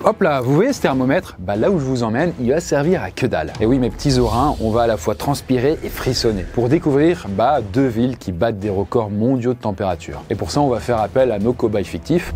Hop là, vous voyez ce thermomètre? Bah là où je vous emmène, il va servir à que dalle. Et oui mes petits orins, on va à la fois transpirer et frissonner pour découvrir deux villes qui battent des records mondiaux de température. Et pour ça on va faire appel à nos cobayes fictifs.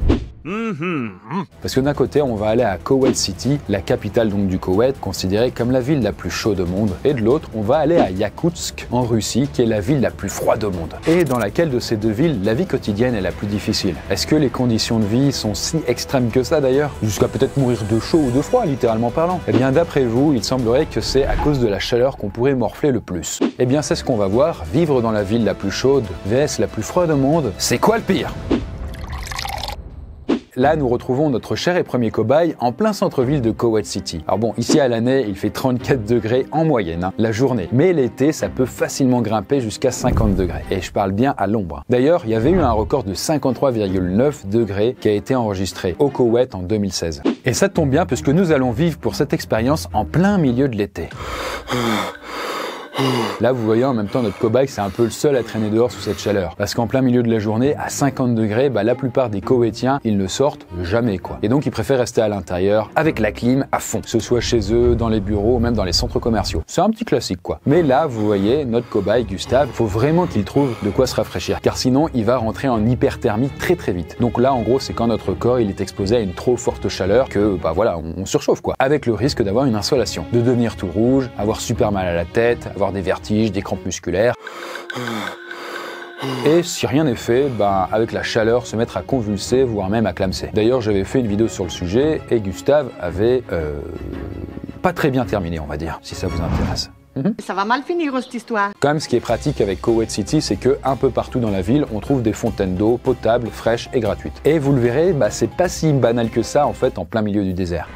Parce que d'un côté, on va aller à Kuwait City, la capitale donc du Koweït, considérée comme la ville la plus chaude au monde. Et de l'autre, on va aller à Yakoutsk, en Russie, qui est la ville la plus froide au monde. Et dans laquelle de ces deux villes, la vie quotidienne est la plus difficile. Est-ce que les conditions de vie sont si extrêmes que ça d'ailleurs? Jusqu'à peut-être mourir de chaud ou de froid, littéralement parlant. Eh bien d'après vous, il semblerait que c'est à cause de la chaleur qu'on pourrait morfler le plus. Eh bien c'est ce qu'on va voir, vivre dans la ville la plus chaude, vs la plus froide au monde, c'est quoi le pire? Là, nous retrouvons notre cher et premier cobaye en plein centre-ville de Kuwait City. Alors bon, ici à l'année, il fait 34 degrés en moyenne, la journée. Mais l'été, ça peut facilement grimper jusqu'à 50 degrés. Et je parle bien à l'ombre. D'ailleurs, il y avait eu un record de 53,9 degrés qui a été enregistré au Koweït en 2016. Et ça tombe bien puisque nous allons vivre pour cette expérience en plein milieu de l'été. Là, vous voyez, en même temps, notre cobaye, c'est un peu le seul à traîner dehors sous cette chaleur. Parce qu'en plein milieu de la journée, à 50 degrés, la plupart des Koweïtiens, ils ne sortent jamais, quoi. Et donc, ils préfèrent rester à l'intérieur, avec la clim à fond. Que ce soit chez eux, dans les bureaux, ou même dans les centres commerciaux. C'est un petit classique, quoi. Mais là, vous voyez, notre cobaye, Gustave, faut vraiment qu'il trouve de quoi se rafraîchir. Car sinon, il va rentrer en hyperthermie très très vite. Donc là, en gros, c'est quand notre corps, il est exposé à une trop forte chaleur que, voilà, on surchauffe, quoi. Avec le risque d'avoir une insolation. De devenir tout rouge, avoir super mal à la tête, avoir des vertiges, des crampes musculaires. Et si rien n'est fait, avec la chaleur, se mettre à convulser, voire même à clamser. D'ailleurs, j'avais fait une vidéo sur le sujet et Gustave avait pas très bien terminé, on va dire, si ça vous intéresse. Ça va mal finir cette histoire. Quand même, ce qui est pratique avec Kuwait City, c'est que un peu partout dans la ville, on trouve des fontaines d'eau potables, fraîches et gratuites. Et vous le verrez, c'est pas si banal que ça en fait en plein milieu du désert.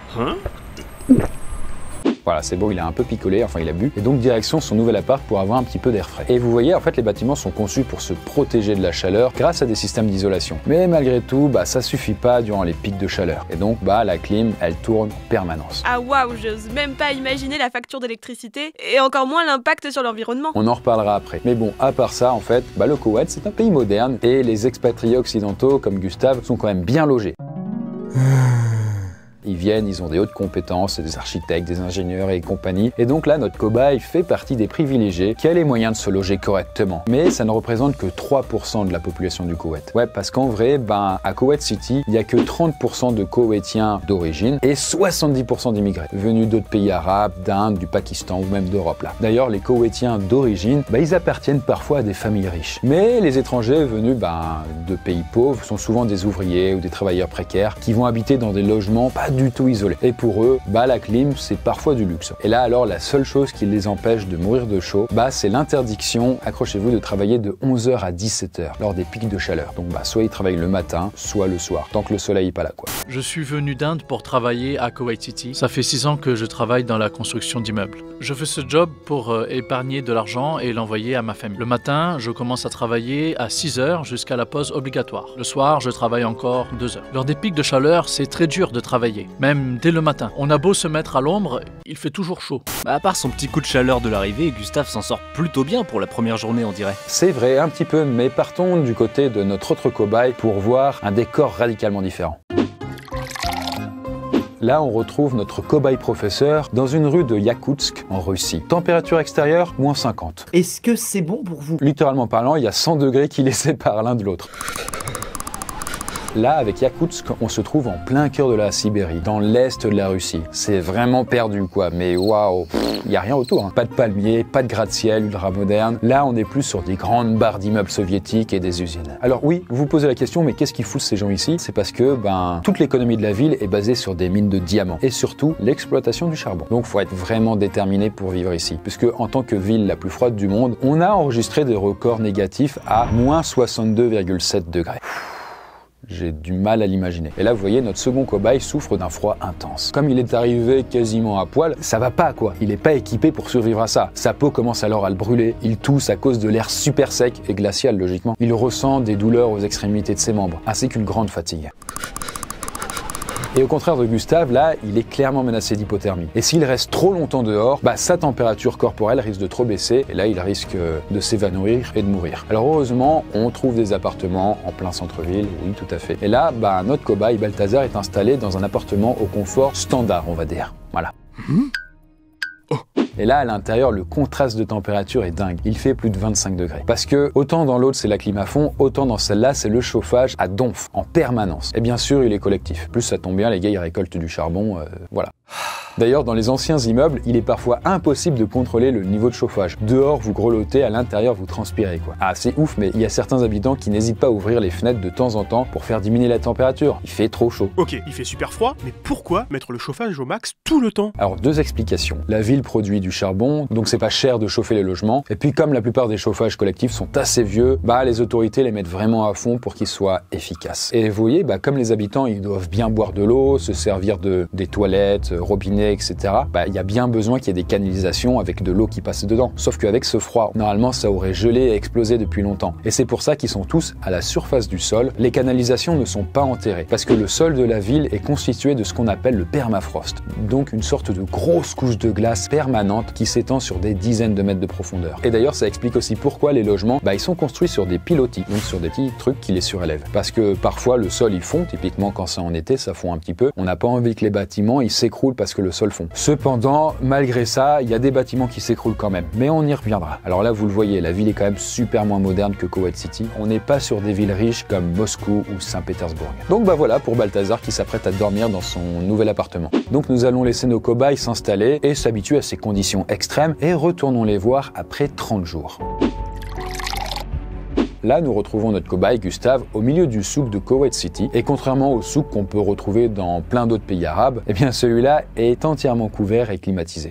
Voilà, c'est bon, il a un peu picolé, enfin il a bu. Et donc direction son nouvel appart pour avoir un petit peu d'air frais. Et vous voyez, en fait, les bâtiments sont conçus pour se protéger de la chaleur grâce à des systèmes d'isolation. Mais malgré tout, ça suffit pas durant les pics de chaleur. Et donc, la clim, elle tourne en permanence. Ah waouh, j'ose même pas imaginer la facture d'électricité et encore moins l'impact sur l'environnement. On en reparlera après. Mais bon, à part ça, en fait, le Koweït, c'est un pays moderne et les expatriés occidentaux comme Gustave sont quand même bien logés. Ils viennent, ils ont des hautes compétences, des architectes, des ingénieurs et compagnie. Et donc là, notre cobaye fait partie des privilégiés qui a les moyens de se loger correctement. Mais ça ne représente que 3% de la population du Koweït. Ouais, parce qu'en vrai, à Kuwait City, il n'y a que 30% de Koweïtiens d'origine et 70% d'immigrés, venus d'autres pays arabes, d'Inde, du Pakistan ou même d'Europe là. D'ailleurs, les Koweïtiens d'origine, ils appartiennent parfois à des familles riches. Mais les étrangers venus de pays pauvres sont souvent des ouvriers ou des travailleurs précaires qui vont habiter dans des logements pas du tout isolés. Et pour eux, la clim, c'est parfois du luxe. Et là, alors, la seule chose qui les empêche de mourir de chaud, c'est l'interdiction, accrochez-vous, de travailler de 11h à 17h lors des pics de chaleur. Donc, soit ils travaillent le matin, soit le soir, tant que le soleil n'est pas là, quoi. Je suis venu d'Inde pour travailler à Kuwait City. Ça fait 6 ans que je travaille dans la construction d'immeubles. Je fais ce job pour épargner de l'argent et l'envoyer à ma famille. Le matin, je commence à travailler à 6h jusqu'à la pause obligatoire. Le soir, je travaille encore 2 heures. Lors des pics de chaleur, c'est très dur de travailler. Même dès le matin. On a beau se mettre à l'ombre, il fait toujours chaud. À part son petit coup de chaleur de l'arrivée, Gustave s'en sort plutôt bien pour la première journée, on dirait. C'est vrai, un petit peu, mais partons du côté de notre autre cobaye pour voir un décor radicalement différent. Là, on retrouve notre cobaye professeur dans une rue de Yakoutsk, en Russie. Température extérieure, -50. Est-ce que c'est bon pour vous? Littéralement parlant, il y a 100 degrés qui les séparent l'un de l'autre. Là, avec Yakoutsk, on se trouve en plein cœur de la Sibérie, dans l'est de la Russie. C'est vraiment perdu, quoi, mais waouh, il n'y a rien autour. Pas de palmiers, pas de gratte-ciel ultra moderne. Là, on est plus sur des grandes barres d'immeubles soviétiques et des usines. Alors oui, vous vous posez la question, mais qu'est-ce qui foutent ces gens ici? C'est parce que, toute l'économie de la ville est basée sur des mines de diamants et surtout l'exploitation du charbon. Donc, faut être vraiment déterminé pour vivre ici, puisque en tant que ville la plus froide du monde, on a enregistré des records négatifs à -62,7 degrés. J'ai du mal à l'imaginer. Et là, vous voyez, notre second cobaye souffre d'un froid intense. Comme il est arrivé quasiment à poil, ça va pas, quoi. Il est pas équipé pour survivre à ça. Sa peau commence alors à le brûler. Il tousse à cause de l'air super sec et glacial, logiquement. Il ressent des douleurs aux extrémités de ses membres, ainsi qu'une grande fatigue. Et au contraire de Gustave, là, il est clairement menacé d'hypothermie. Et s'il reste trop longtemps dehors, sa température corporelle risque de trop baisser, et là, il risque de s'évanouir et de mourir. Alors heureusement, on trouve des appartements en plein centre-ville, oui, tout à fait. Et là, notre cobaye Balthazar est installé dans un appartement au confort standard, on va dire. Voilà. Et là, à l'intérieur, le contraste de température est dingue. Il fait plus de 25 degrés. Parce que, autant dans l'autre, c'est la clim à fond, autant dans celle-là, c'est le chauffage à donf, en permanence. Et bien sûr, il est collectif. Plus ça tombe bien, les gars, ils récoltent du charbon, voilà. D'ailleurs, dans les anciens immeubles, il est parfois impossible de contrôler le niveau de chauffage. Dehors, vous grelottez, à l'intérieur, vous transpirez, quoi. Ah, c'est ouf, mais il y a certains habitants qui n'hésitent pas à ouvrir les fenêtres de temps en temps pour faire diminuer la température. Il fait trop chaud. Ok, il fait super froid, mais pourquoi mettre le chauffage au max tout le temps? Alors, deux explications. La ville produit du charbon, donc c'est pas cher de chauffer les logements. Et puis, comme la plupart des chauffages collectifs sont assez vieux, les autorités les mettent vraiment à fond pour qu'ils soient efficaces. Et vous voyez, comme les habitants, ils doivent bien boire de l'eau, se servir des toilettes, robinets, etc. Il y a bien besoin qu'il y ait des canalisations avec de l'eau qui passe dedans. Sauf qu'avec ce froid, normalement, ça aurait gelé et explosé depuis longtemps. Et c'est pour ça qu'ils sont tous à la surface du sol. Les canalisations ne sont pas enterrées, parce que le sol de la ville est constitué de ce qu'on appelle le permafrost. Donc une sorte de grosse couche de glace permanente qui s'étend sur des dizaines de mètres de profondeur. Et d'ailleurs, ça explique aussi pourquoi les logements, ils sont construits sur des pilotis, donc sur des petits trucs qui les surélèvent. Parce que parfois, le sol, il fond, typiquement quand c'est en été, ça fond un petit peu. On n'a pas envie que les bâtiments, ils s'écroulent parce que le sol fond. Cependant, malgré ça, il y a des bâtiments qui s'écroulent quand même. Mais on y reviendra. Alors là, vous le voyez, la ville est quand même super moins moderne que Kuwait City. On n'est pas sur des villes riches comme Moscou ou Saint-Pétersbourg. Donc voilà pour Balthazar qui s'apprête à dormir dans son nouvel appartement. Donc nous allons laisser nos cobayes s'installer et s'habituer à ces conditions extrêmes et retournons les voir après 30 jours. Là, nous retrouvons notre cobaye Gustave au milieu du souk de Kuwait City. Et contrairement au souk qu'on peut retrouver dans plein d'autres pays arabes, celui-là est entièrement couvert et climatisé.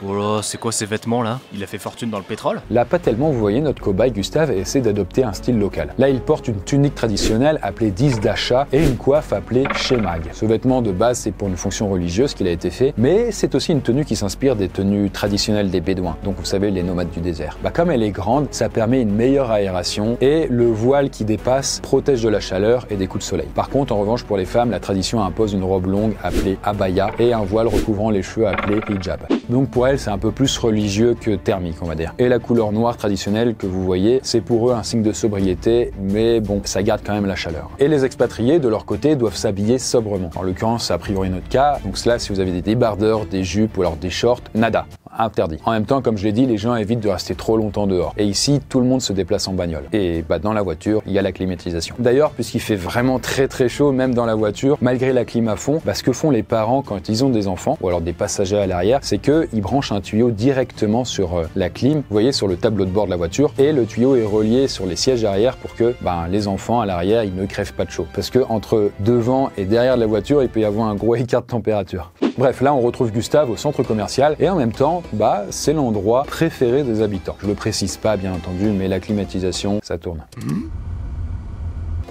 Oh là, c'est quoi ces vêtements là? Il a fait fortune dans le pétrole? Là, pas tellement, vous voyez, notre cobaye Gustave essaie d'adopter un style local. Là, il porte une tunique traditionnelle appelée Dasha et une coiffe appelée Shemag. Ce vêtement de base, c'est pour une fonction religieuse qu'il a été fait, mais c'est aussi une tenue qui s'inspire des tenues traditionnelles des Bédouins, donc vous savez, les nomades du désert. Comme elle est grande, ça permet une meilleure aération et le voile qui dépasse protège de la chaleur et des coups de soleil. Par contre, en revanche, pour les femmes, la tradition impose une robe longue appelée abaya et un voile recouvrant les cheveux appelé hijab. Donc pour c'est un peu plus religieux que thermique, on va dire. Et la couleur noire traditionnelle que vous voyez, c'est pour eux un signe de sobriété, mais bon, ça garde quand même la chaleur. Et les expatriés, de leur côté, doivent s'habiller sobrement. En l'occurrence, c'est a priori notre cas. Donc cela, si vous avez des débardeurs, des jupes ou alors des shorts, nada. Interdit. En même temps, comme je l'ai dit, les gens évitent de rester trop longtemps dehors. Et ici, tout le monde se déplace en bagnole. Et dans la voiture, il y a la climatisation. D'ailleurs, puisqu'il fait vraiment très très chaud, même dans la voiture, malgré la clim à fond, ce que font les parents quand ils ont des enfants, ou alors des passagers à l'arrière, c'est qu'ils branchent un tuyau directement sur la clim, vous voyez, sur le tableau de bord de la voiture, et le tuyau est relié sur les sièges arrière pour que les enfants à l'arrière, ils ne crèvent pas de chaud. Parce que entre devant et derrière de la voiture, il peut y avoir un gros écart de température. Bref, là on retrouve Gustave au centre commercial et en même temps, c'est l'endroit préféré des habitants. Je le précise pas bien entendu, mais la climatisation, ça tourne.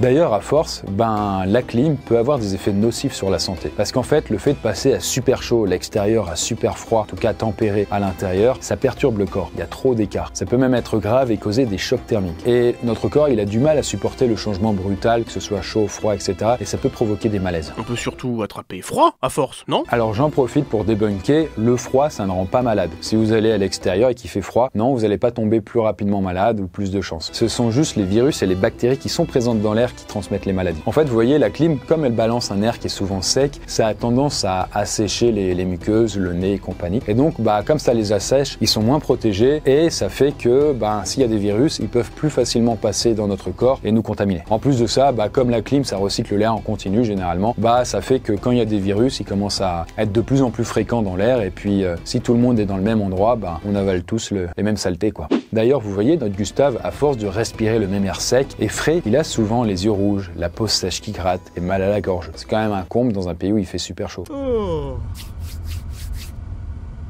D'ailleurs, à force, la clim peut avoir des effets nocifs sur la santé. Parce qu'en fait, le fait de passer à super chaud, l'extérieur à super froid, en tout cas tempéré à l'intérieur, ça perturbe le corps. Il y a trop d'écart. Ça peut même être grave et causer des chocs thermiques. Et notre corps, il a du mal à supporter le changement brutal, que ce soit chaud, froid, etc. Et ça peut provoquer des malaises. On peut surtout attraper froid à force, non? Alors j'en profite pour débunker, le froid, ça ne rend pas malade. Si vous allez à l'extérieur et qu'il fait froid, non, vous n'allez pas tomber plus rapidement malade ou plus de chance. Ce sont juste les virus et les bactéries qui sont présentes dans l'air qui transmettent les maladies. En fait, vous voyez, la clim, comme elle balance un air qui est souvent sec, ça a tendance à assécher les muqueuses, le nez et compagnie. Et donc, comme ça les assèche, ils sont moins protégés et ça fait que, s'il y a des virus, ils peuvent plus facilement passer dans notre corps et nous contaminer. En plus de ça, comme la clim, ça recycle l'air en continu généralement, ça fait que quand il y a des virus, ils commencent à être de plus en plus fréquents dans l'air et puis si tout le monde est dans le même endroit, on avale tous les mêmes saletés, quoi. D'ailleurs, vous voyez, notre Gustave, à force de respirer le même air sec et frais, il a souvent les yeux rouges, la peau sèche qui gratte et mal à la gorge. C'est quand même un comble dans un pays où il fait super chaud.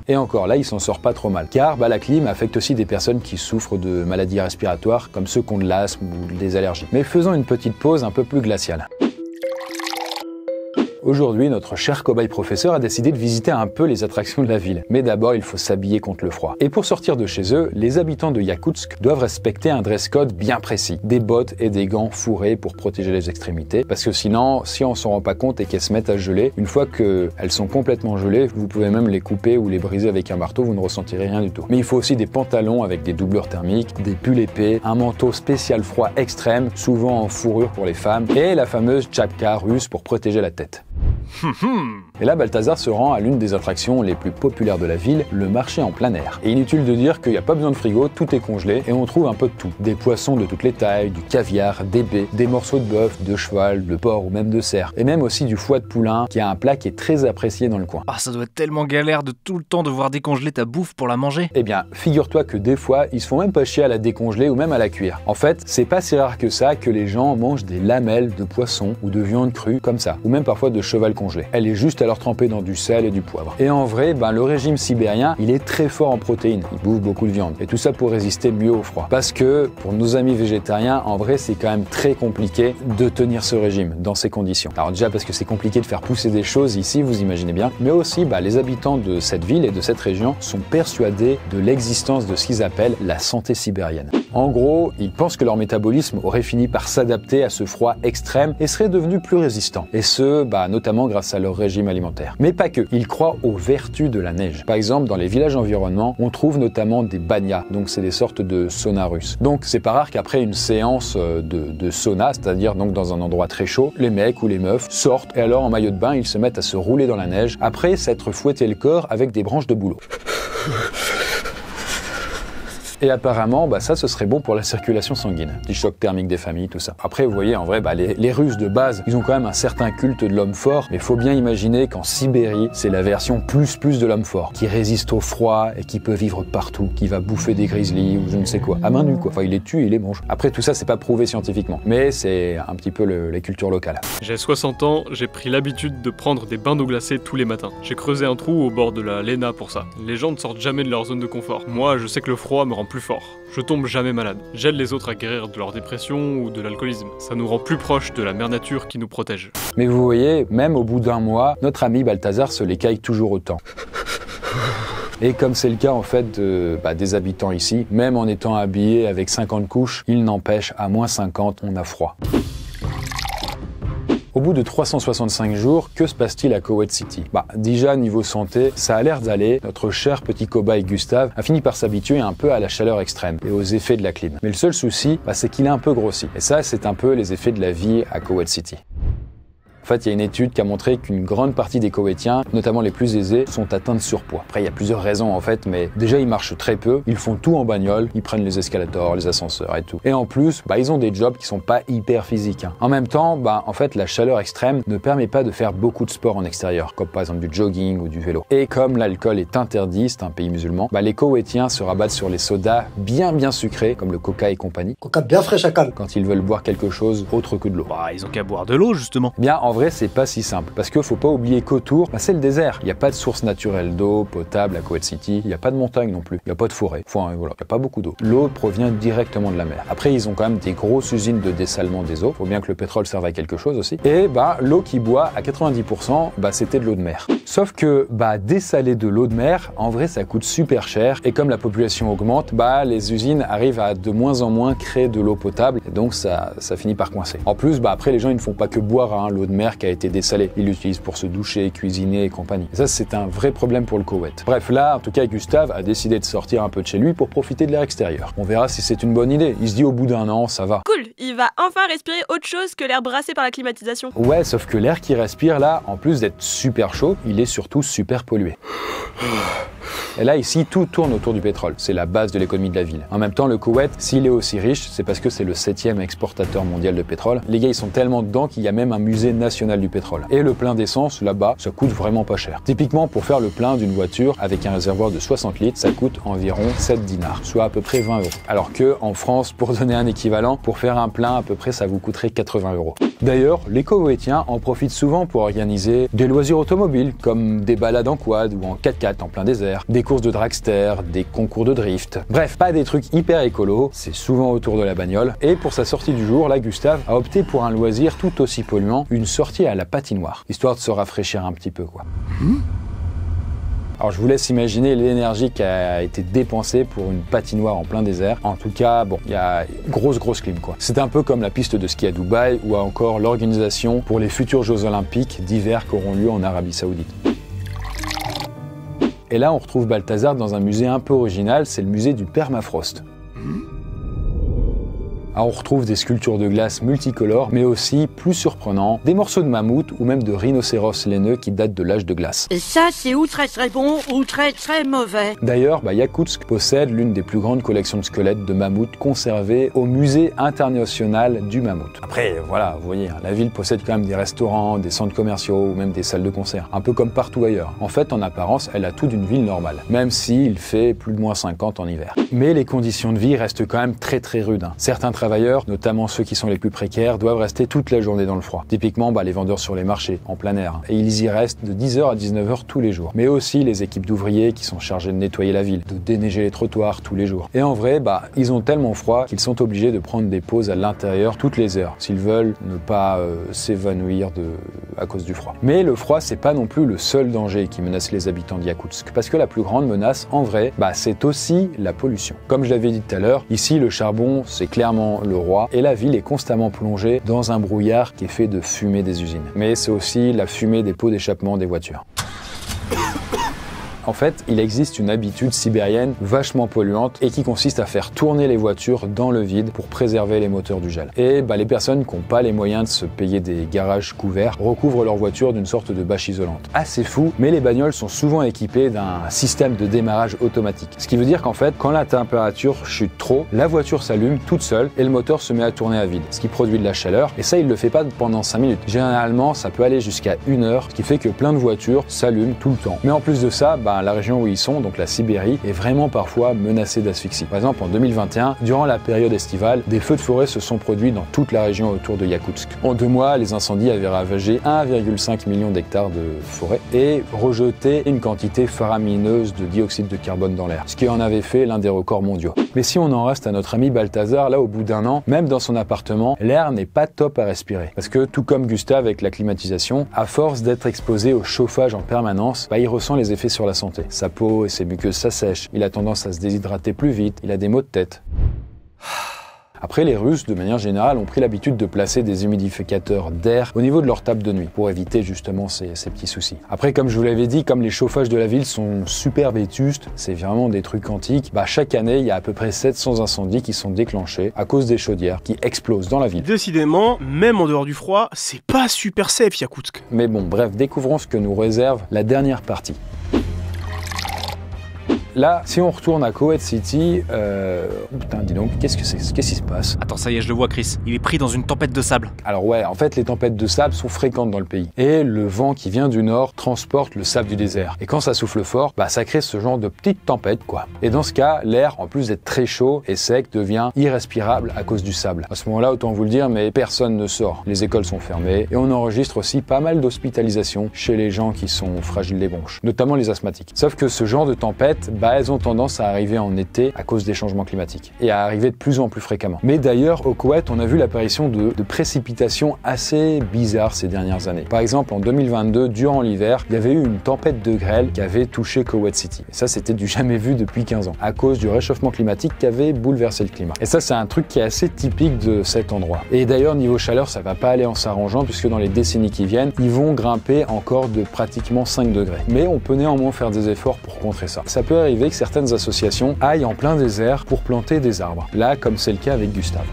Et encore, là, il s'en sort pas trop mal. Car la clim affecte aussi des personnes qui souffrent de maladies respiratoires, comme ceux qui ont de l'asthme ou des allergies. Mais faisons une petite pause un peu plus glaciale. Aujourd'hui, notre cher cobaye professeur a décidé de visiter un peu les attractions de la ville. Mais d'abord, il faut s'habiller contre le froid. Et pour sortir de chez eux, les habitants de Yakoutsk doivent respecter un dress code bien précis. Des bottes et des gants fourrés pour protéger les extrémités. Parce que sinon, si on s'en rend pas compte et qu'elles se mettent à geler, une fois qu'elles sont complètement gelées, vous pouvez même les couper ou les briser avec un marteau, vous ne ressentirez rien du tout. Mais il faut aussi des pantalons avec des doubleurs thermiques, des pulls épais, un manteau spécial froid extrême, souvent en fourrure pour les femmes, et la fameuse tchapka russe pour protéger la tête. Et là, Balthazar se rend à l'une des attractions les plus populaires de la ville, le marché en plein air. Et inutile de dire qu'il n'y a pas besoin de frigo, tout est congelé et on trouve un peu de tout. Des poissons de toutes les tailles, du caviar, des baies, des morceaux de bœuf, de cheval, de porc ou même de cerf. Et même aussi du foie de poulain, qui a un plat qui est très apprécié dans le coin. Ah, ça doit être tellement galère de tout le temps devoir décongeler ta bouffe pour la manger. Eh bien, figure-toi que des fois, ils se font même pas chier à la décongeler ou même à la cuire. En fait, c'est pas si rare que ça que les gens mangent des lamelles de poisson ou de viande crue comme ça, ou même parfois de cheval congelé. Elle est juste à leur tremper dans du sel et du poivre. Et en vrai, le régime sibérien, il est très fort en protéines. Ils bouffent beaucoup de viande. Et tout ça pour résister mieux au froid. Parce que, pour nos amis végétariens, en vrai, c'est quand même très compliqué de tenir ce régime dans ces conditions. Alors déjà parce que c'est compliqué de faire pousser des choses ici, vous imaginez bien. Mais aussi, les habitants de cette ville et de cette région sont persuadés de l'existence de ce qu'ils appellent la santé sibérienne. En gros, ils pensent que leur métabolisme aurait fini par s'adapter à ce froid extrême et serait devenu plus résistant. Et ce, notamment grâce à leur régime alimentaire. Mais pas que, ils croient aux vertus de la neige. Par exemple, dans les villages environnants, on trouve notamment des banyas, donc c'est des sortes de saunas russes. Donc c'est pas rare qu'après une séance de sauna, c'est-à-dire donc dans un endroit très chaud, les mecs ou les meufs sortent et alors en maillot de bain, ils se mettent à se rouler dans la neige après s'être fouetté le corps avec des branches de bouleau. Et apparemment, ça, ce serait bon pour la circulation sanguine. Petit choc thermique des familles, tout ça. Après, vous voyez, en vrai, les Russes de base, ils ont quand même un certain culte de l'homme fort, mais il faut bien imaginer qu'en Sibérie, c'est la version plus de l'homme fort, qui résiste au froid et qui peut vivre partout, qui va bouffer des grizzlies ou je ne sais quoi, à main nue, quoi. Enfin, il les tue, il les mange. Après, tout ça, c'est pas prouvé scientifiquement, mais c'est un petit peu les cultures locales. J'ai 60 ans, j'ai pris l'habitude de prendre des bains d'eau glacée tous les matins. J'ai creusé un trou au bord de la Lena pour ça. Les gens ne sortent jamais de leur zone de confort. Moi, je sais que le froid me rend plus fort. Je tombe jamais malade. J'aide les autres à guérir de leur dépression ou de l'alcoolisme. Ça nous rend plus proches de la mère nature qui nous protège. Mais vous voyez, même au bout d'un mois, notre ami Balthazar se l'écaille toujours autant. Et comme c'est le cas en fait des habitants ici, même en étant habillés avec 50 couches, il n'empêche, à moins 50, on a froid. Au bout de 365 jours, que se passe-t-il à Kuwait City? Déjà, niveau santé, ça a l'air d'aller. Notre cher petit cobaye Gustave a fini par s'habituer un peu à la chaleur extrême et aux effets de la clim. Mais le seul souci, c'est qu'il est un peu grossi. Et ça, c'est un peu les effets de la vie à Kuwait City. En fait, il y a une étude qui a montré qu'une grande partie des Koweïtiens, notamment les plus aisés, sont atteints de surpoids. Après, il y a plusieurs raisons en fait, mais déjà ils marchent très peu, ils font tout en bagnole, ils prennent les escalators, les ascenseurs et tout. Et en plus, ils ont des jobs qui sont pas hyper physiques. En même temps, en fait, la chaleur extrême ne permet pas de faire beaucoup de sport en extérieur, comme par exemple du jogging ou du vélo. Et comme l'alcool est interdit, c'est un pays musulman, les Koweïtiens se rabattent sur les sodas bien sucrés, comme le Coca et compagnie. Coca bien frais chacal. Quand ils veulent boire quelque chose autre que de l'eau. Ils ont qu'à boire de l'eau justement. En vrai, c'est pas si simple. Parce qu'il faut pas oublier qu'autour, c'est le désert. Il n'y a pas de source naturelle d'eau potable à Kuwait City. Il n'y a pas de montagne non plus. Il n'y a pas de forêt. Enfin, voilà. Il n'y a pas beaucoup d'eau. L'eau provient directement de la mer. Après, ils ont quand même des grosses usines de dessalement des eaux. Faut bien que le pétrole serve à quelque chose aussi. Et l'eau qu'ils boivent à 90%, c'était de l'eau de mer. Sauf que dessaler de l'eau de mer, en vrai, ça coûte super cher. Et comme la population augmente, les usines arrivent à de moins en moins créer de l'eau potable. Et donc, ça finit par coincer. En plus, après, les gens, ils ne font pas que boire l'eau de mer qui a été dessalée. Ils l'utilisent pour se doucher, cuisiner et compagnie. Et ça, c'est un vrai problème pour le Koweït. Bref, là, en tout cas, Gustave a décidé de sortir un peu de chez lui pour profiter de l'air extérieur. On verra si c'est une bonne idée. Il se dit au bout d'un an, ça va. Cool, il va enfin respirer autre chose que l'air brassé par la climatisation. Ouais, sauf que l'air qu'il respire là, en plus d'être super chaud, il est surtout super pollué. Et là, ici, tout tourne autour du pétrole. C'est la base de l'économie de la ville. En même temps, le Koweït, s'il est aussi riche, c'est parce que c'est le 7e exportateur mondial de pétrole. Les gars, ils sont tellement dedans qu'il y a même un musée national du pétrole. Et le plein d'essence, là-bas, ça coûte vraiment pas cher. Typiquement, pour faire le plein d'une voiture avec un réservoir de 60 litres, ça coûte environ 7 dinars, soit à peu près 20 €. Alors que, en France, pour donner un équivalent, pour faire un plein, à peu près, ça vous coûterait 80 €. D'ailleurs, les Koweïtiens en profitent souvent pour organiser des loisirs automobiles, comme des balades en quad ou en 4x4 en plein désert, d'hiver, des courses de dragster, des concours de drift. Bref, pas des trucs hyper écolos, c'est souvent autour de la bagnole. Et pour sa sortie du jour, là, Gustave a opté pour un loisir tout aussi polluant, une sortie à la patinoire, histoire de se rafraîchir un petit peu, quoi. Alors je vous laisse imaginer l'énergie qui a été dépensée pour une patinoire en plein désert. En tout cas, bon, il y a grosse clim quoi. C'est un peu comme la piste de ski à Dubaï ou encore l'organisation pour les futurs Jeux Olympiques d'hiver qui auront lieu en Arabie Saoudite. Et là, on retrouve Balthazar dans un musée un peu original, c'est le musée du permafrost. Alors on retrouve des sculptures de glace multicolores, mais aussi, plus surprenant, des morceaux de mammouth ou même de rhinocéros laineux qui datent de l'âge de glace. Et ça, c'est ou très bon ou très mauvais. D'ailleurs, Yakoutsk possède l'une des plus grandes collections de squelettes de mammouth conservées au musée international du mammouth. Après, voilà, vous voyez, la ville possède quand même des restaurants, des centres commerciaux ou même des salles de concert, un peu comme partout ailleurs. En fait, en apparence, elle a tout d'une ville normale, même s'il fait plus de -50 en hiver. Mais les conditions de vie restent quand même très rudes. Certains travailleurs, notamment ceux qui sont les plus précaires, doivent rester toute la journée dans le froid. Typiquement, les vendeurs sur les marchés, en plein air. Et ils y restent de 10h à 19h tous les jours. Mais aussi les équipes d'ouvriers qui sont chargées de nettoyer la ville, de déneiger les trottoirs tous les jours. Et en vrai, ils ont tellement froid qu'ils sont obligés de prendre des pauses à l'intérieur toutes les heures, s'ils veulent ne pas s'évanouir à cause du froid. Mais le froid, c'est pas non plus le seul danger qui menace les habitants d'Yakoutsk. Parce que la plus grande menace, en vrai, c'est aussi la pollution. Comme je l'avais dit tout à l'heure, ici, le charbon, c'est clairement le roi, et la ville est constamment plongée dans un brouillard qui est fait de fumée des usines. Mais c'est aussi la fumée des pots d'échappement des voitures. En fait, il existe une habitude sibérienne vachement polluante et qui consiste à faire tourner les voitures dans le vide pour préserver les moteurs du gel. Et les personnes qui n'ont pas les moyens de se payer des garages couverts recouvrent leur voiture d'une sorte de bâche isolante. Assez fou, mais les bagnoles sont souvent équipées d'un système de démarrage automatique. Ce qui veut dire qu'en fait, quand la température chute trop, la voiture s'allume toute seule et le moteur se met à tourner à vide, ce qui produit de la chaleur. Et ça, il ne le fait pas pendant 5 minutes. Généralement, ça peut aller jusqu'à 1 heure, ce qui fait que plein de voitures s'allument tout le temps. Mais en plus de ça, la région où ils sont, donc la Sibérie, est vraiment parfois menacée d'asphyxie. Par exemple, en 2021, durant la période estivale, des feux de forêt se sont produits dans toute la région autour de Yakoutsk. En 2 mois, les incendies avaient ravagé 1,5 million d'hectares de forêt et rejeté une quantité faramineuse de dioxyde de carbone dans l'air, ce qui en avait fait l'un des records mondiaux. Mais si on en reste à notre ami Balthazar, là, au bout d'1 an, même dans son appartement, l'air n'est pas top à respirer. Parce que, tout comme Gustave avec la climatisation, à force d'être exposé au chauffage en permanence, il ressent les effets sur la santé. Sa peau et ses muqueuses s'assèchent, il a tendance à se déshydrater plus vite, il a des maux de tête. Après, les Russes, de manière générale, ont pris l'habitude de placer des humidificateurs d'air au niveau de leur table de nuit pour éviter justement ces petits soucis. Après, comme je vous l'avais dit, comme les chauffages de la ville sont super vétustes, c'est vraiment des trucs antiques, chaque année, il y a à peu près 700 incendies qui sont déclenchés à cause des chaudières qui explosent dans la ville. Décidément, même en dehors du froid, c'est pas super safe Yakoutsk. Mais bon, bref, découvrons ce que nous réserve la dernière partie. Là, si on retourne à Kuwait City, putain, dis donc, qu'est-ce qui se passe? Attends, ça y est, je le vois, Chris. Il est pris dans une tempête de sable. Alors ouais, en fait, les tempêtes de sable sont fréquentes dans le pays. Et le vent qui vient du nord transporte le sable du désert. Et quand ça souffle fort, ça crée ce genre de petite tempête, quoi. Et dans ce cas, l'air, en plus d'être très chaud et sec, devient irrespirable à cause du sable. À ce moment-là, autant vous le dire, mais personne ne sort. Les écoles sont fermées et on enregistre aussi pas mal d'hospitalisations chez les gens qui sont fragiles des bronches, notamment les asthmatiques. Sauf que ce genre de tempête, elles ont tendance à arriver en été à cause des changements climatiques et à arriver de plus en plus fréquemment. Mais d'ailleurs, au Koweït, on a vu l'apparition de précipitations assez bizarres ces dernières années. Par exemple, en 2022, durant l'hiver, il y avait eu une tempête de grêle qui avait touché Kuwait City. Et ça, c'était du jamais vu depuis 15 ans, à cause du réchauffement climatique qui avait bouleversé le climat. Et ça, c'est un truc qui est assez typique de cet endroit. Et d'ailleurs, niveau chaleur, ça va pas aller en s'arrangeant, puisque dans les décennies qui viennent, ils vont grimper encore de pratiquement 5 degrés. Mais on peut néanmoins faire des efforts pour contrer ça. Ça peut arriver que certaines associations aillent en plein désert pour planter des arbres. Là, comme c'est le cas avec Gustave.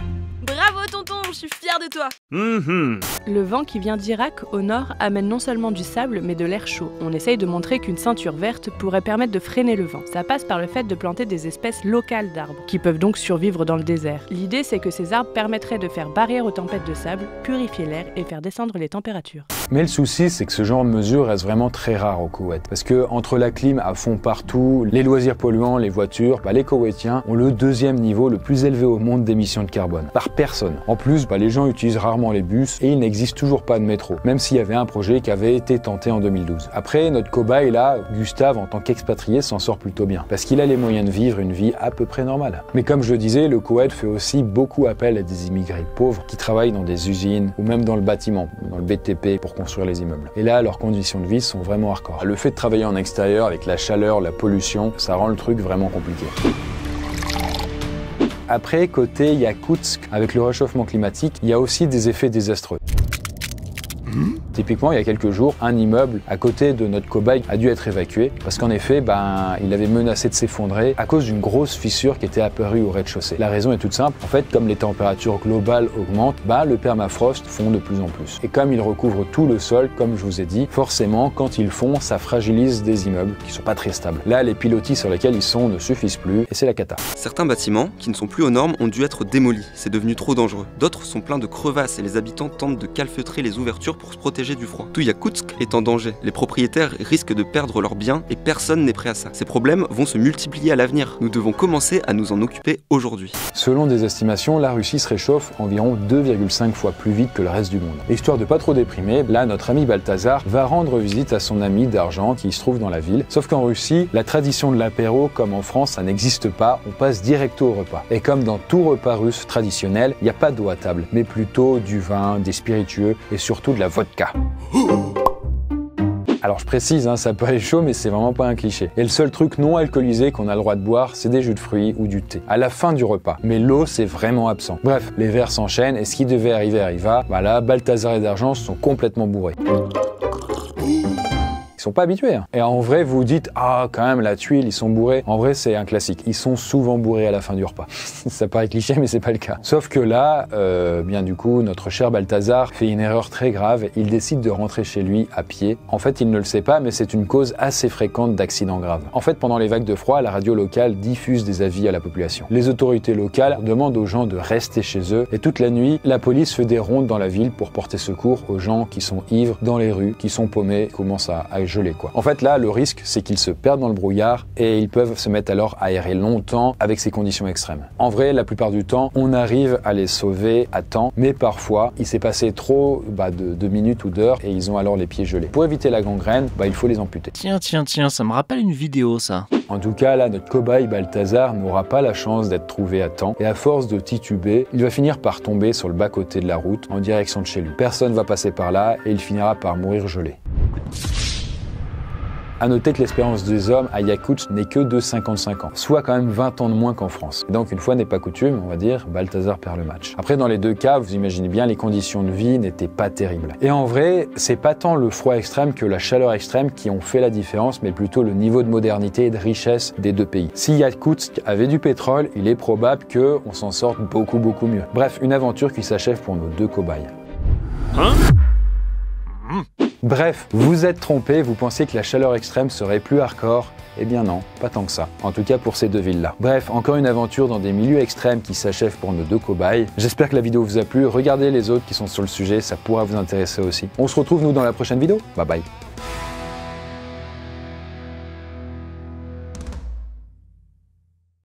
Bravo tonton, je suis fière de toi. Le vent qui vient d'Irak, au nord, amène non seulement du sable, mais de l'air chaud. On essaye de montrer qu'une ceinture verte pourrait permettre de freiner le vent. Ça passe par le fait de planter des espèces locales d'arbres, qui peuvent donc survivre dans le désert. L'idée, c'est que ces arbres permettraient de faire barrière aux tempêtes de sable, purifier l'air et faire descendre les températures. Mais le souci, c'est que ce genre de mesure reste vraiment très rare au Koweït. Parce que entre la clim à fond partout, les loisirs polluants, les voitures, les Koweïtiens ont le deuxième niveau le plus élevé au monde d'émissions de carbone, par personne. En plus, les gens utilisent rarement les bus et il n'existe toujours pas de métro, même s'il y avait un projet qui avait été tenté en 2012. Après, notre cobaye là, Gustave, en tant qu'expatrié, s'en sort plutôt bien, parce qu'il a les moyens de vivre une vie à peu près normale. Mais comme je le disais, le Koweït fait aussi beaucoup appel à des immigrés pauvres qui travaillent dans des usines ou même dans le bâtiment, dans le BTP pour construire les immeubles. Et là, leurs conditions de vie sont vraiment hardcore. Le fait de travailler en extérieur avec la chaleur, la pollution, ça rend le truc vraiment compliqué. Après, côté Yakoutsk, avec le réchauffement climatique, il y a aussi des effets désastreux. Typiquement, il y a quelques jours, un immeuble à côté de notre cobaye a dû être évacué parce qu'en effet, il avait menacé de s'effondrer à cause d'une grosse fissure qui était apparue au rez-de-chaussée. La raison est toute simple. En fait, comme les températures globales augmentent, le permafrost fond de plus en plus. Et comme il recouvre tout le sol, comme je vous ai dit, forcément, quand il fond, ça fragilise des immeubles qui sont pas très stables. Là, les pilotis sur lesquels ils sont ne suffisent plus et c'est la cata. Certains bâtiments, qui ne sont plus aux normes, ont dû être démolis. C'est devenu trop dangereux. D'autres sont pleins de crevasses et les habitants tentent de calfeutrer les ouvertures pour se protéger du froid. Tout Yakoutsk est en danger. Les propriétaires risquent de perdre leurs biens et personne n'est prêt à ça. Ces problèmes vont se multiplier à l'avenir. Nous devons commencer à nous en occuper aujourd'hui. Selon des estimations, la Russie se réchauffe environ 2,5 fois plus vite que le reste du monde. Histoire de pas trop déprimer, là notre ami Balthazar va rendre visite à son ami d'argent qui se trouve dans la ville. Sauf qu'en Russie, la tradition de l'apéro, comme en France, ça n'existe pas, on passe directement au repas. Et comme dans tout repas russe traditionnel, il n'y a pas d'eau à table, mais plutôt du vin, des spiritueux et surtout de la vodka. Alors je précise, ça peut aller chaud, mais c'est vraiment pas un cliché. Et le seul truc non alcoolisé qu'on a le droit de boire, c'est des jus de fruits ou du thé, à la fin du repas. Mais l'eau, c'est vraiment absent. Bref, les verres s'enchaînent, et ce qui devait arriver arriva. Voilà, Balthazar et d'argent sont complètement bourrés. Ils sont pas habitués. Et en vrai, vous vous dites, quand même, la tuile, ils sont bourrés. En vrai, c'est un classique. Ils sont souvent bourrés à la fin du repas. Ça paraît cliché, mais c'est pas le cas. Sauf que là, du coup, notre cher Balthazar fait une erreur très grave. Il décide de rentrer chez lui à pied. En fait, il ne le sait pas, mais c'est une cause assez fréquente d'accidents graves. En fait, pendant les vagues de froid, la radio locale diffuse des avis à la population. Les autorités locales demandent aux gens de rester chez eux. Et toute la nuit, la police fait des rondes dans la ville pour porter secours aux gens qui sont ivres dans les rues, qui sont paumés, qui commencent à gelé, quoi. En fait, là, le risque, c'est qu'ils se perdent dans le brouillard et ils peuvent se mettre alors à errer longtemps avec ces conditions extrêmes. En vrai, la plupart du temps, on arrive à les sauver à temps, mais parfois, il s'est passé trop de minutes ou d'heures et ils ont alors les pieds gelés. Pour éviter la gangrène, il faut les amputer. Tiens, ça me rappelle une vidéo, ça. En tout cas, là, notre cobaye Balthazar n'aura pas la chance d'être trouvé à temps et à force de tituber, il va finir par tomber sur le bas-côté de la route en direction de chez lui. Personne va passer par là et il finira par mourir gelé. À noter que l'espérance des hommes à Yakoutsk n'est que de 55 ans, soit quand même 20 ans de moins qu'en France. Et donc une fois n'est pas coutume, on va dire, Balthazar perd le match. Après, dans les deux cas, vous imaginez bien, les conditions de vie n'étaient pas terribles. Et en vrai, c'est pas tant le froid extrême que la chaleur extrême qui ont fait la différence, mais plutôt le niveau de modernité et de richesse des deux pays. Si Yakoutsk avait du pétrole, il est probable qu'on s'en sorte beaucoup mieux. Bref, une aventure qui s'achève pour nos deux cobayes. Bref, vous êtes trompé, vous pensiez que la chaleur extrême serait plus hardcore. Eh bien non, pas tant que ça. En tout cas pour ces deux villes-là. Bref, encore une aventure dans des milieux extrêmes qui s'achève pour nos deux cobayes. J'espère que la vidéo vous a plu. Regardez les autres qui sont sur le sujet, ça pourra vous intéresser aussi. On se retrouve nous dans la prochaine vidéo. Bye bye.